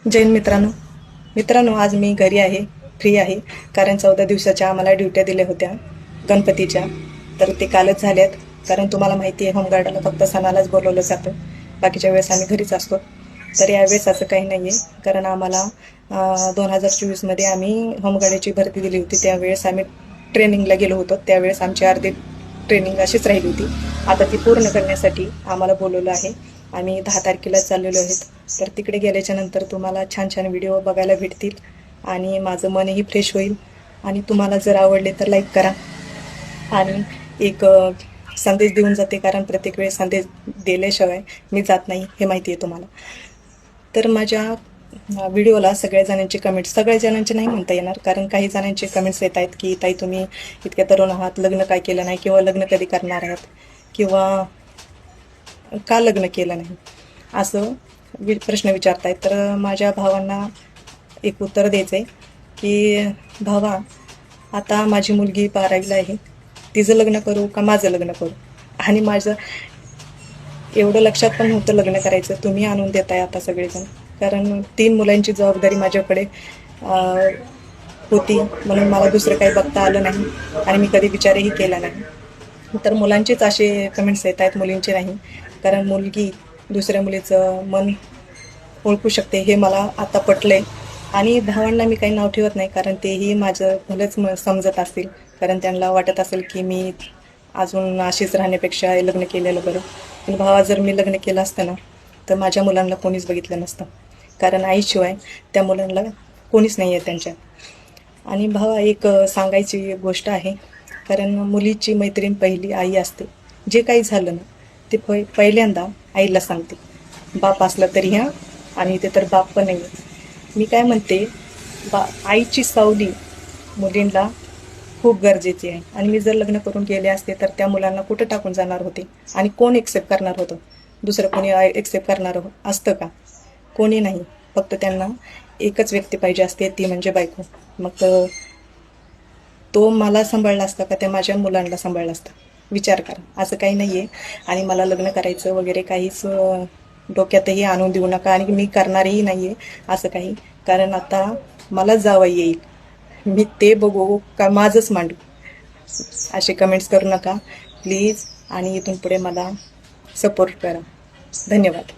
जैन मित्रांनो आज मी घरी आहे, फ्री आहे. कारण 14 दिवसाच्या आम्हाला ड्युट्या दिल्या होत्या गणपतीच्या, तर ते कालच झाल्यात. कारण तुम्हाला माहिती आहे होमगार्डला फक्त सणालाच बोलवलं जातं, बाकीच्या वेळेस आम्ही घरीच असतो. तर यावेळेस असं काही नाही आहे. कारण आम्हाला 2024मध्ये आम्ही होमगार्डची भरती दिली होती. त्यावेळेस आम्ही ट्रेनिंगला गेलो होतो. त्यावेळेस आमची अर्धी ट्रेनिंग अशीच राहिली होती. आता ती पूर्ण करण्यासाठी आम्हाला बोलवलं आहे. आम्ही 10 तारखेला चाललेलो आहेत. तर तिकडे गेल्याच्या नंतर तुम्हाला छान छान व्हिडिओ बघायला भेटतील आणि माझं मनही फ्रेश होईल. आणि तुम्हाला जर आवडले तर लाईक करा आणि एक संदेश देऊन जाते. कारण प्रत्येक वेळेस संदेश दिल्याशिवाय मी जात नाही, हे माहिती आहे तुम्हाला. तर माझ्या व्हिडिओला सगळ्या जणांचे नाही म्हणता येणार. कारण काही जणांचे कमेंट्स येत आहेत की ताई तुम्ही इतक्या तरुण आहात, लग्न काय केलं नाही, किंवा लग्न कधी करणार आहात, किंवा का लग्न केलं नाही, असं प्रश्न विचारतायत. तर माझ्या भावांना एक उत्तर द्यायचं आहे की भावा, आता माझी मुलगी 12वीला आहे, तिचं लग्न करू का माझं लग्न करू? आणि माझं एवढं लक्षात पण नव्हतं लग्न करायचं, तुम्ही आणून देताय आता सगळेजण. कारण 3 मुलांची जबाबदारी माझ्याकडे होती, म्हणून मला दुसरं काही बघता आलं नाही आणि मी कधी विचारही केला नाही. तर मुलांचेच असे कमेंट्स येत आहेत, मुलींचे नाही. कारण मुलगी दुसऱ्या मुलीचं मन ओळखू शकते, हे मला आता पटलंय. आणि भावांना मी काही नाव ठेवत नाही, कारण तेही माझं भलंच समजत असतील. कारण त्यांना वाटत असेल की मी अजून अशीच राहण्यापेक्षा लग्न केलेलं बरं. पण भावा, जर मी लग्न केलं असतं ना, तर माझ्या मुलांना कोणीच बघितलं नसतं. कारण आईशिवाय त्या मुलांना कोणीच नाही आहे त्यांच्या. आणि भावा, एक सांगायची गोष्ट आहे. कारण मुलीची मैत्रीण पहिली आई असते. जे काही झालं ना, ते पहिल्यांदा आईला सांगते. बाप असला तरी ह्या, आणि ते तर बाप पण नाही. मी काय म्हणते, आईची सावली मुलींना खूप गरजेची आहे. आणि मी जर लग्न करून गेले असते तर त्या मुलांना कुठं टाकून जाणार होते, आणि कोण एक्सेप्ट करणार होतं? दुसरं कोणी एक्सेप्ट करणार असतं का? कोणी नाही. फक्त त्यांना एकच व्यक्ती पाहिजे असते, ती म्हणजे बायको. मग तो मला सांभाळला असता का त्या माझ्या मुलांना सांभाळला असता? विचार करा. असं काही नाही आहे. आणि मला लग्न करायचं वगैरे काहीच डोक्यातही आणून देऊ नका, आणि मी करणारही नाही आहे असं काही. कारण आता मला जावई येईल, मी ते बघू का माझंच मांडू? असे कमेंट्स करू नका प्लीज. आणि इथून पुढे मला सपोर्ट करा. धन्यवाद.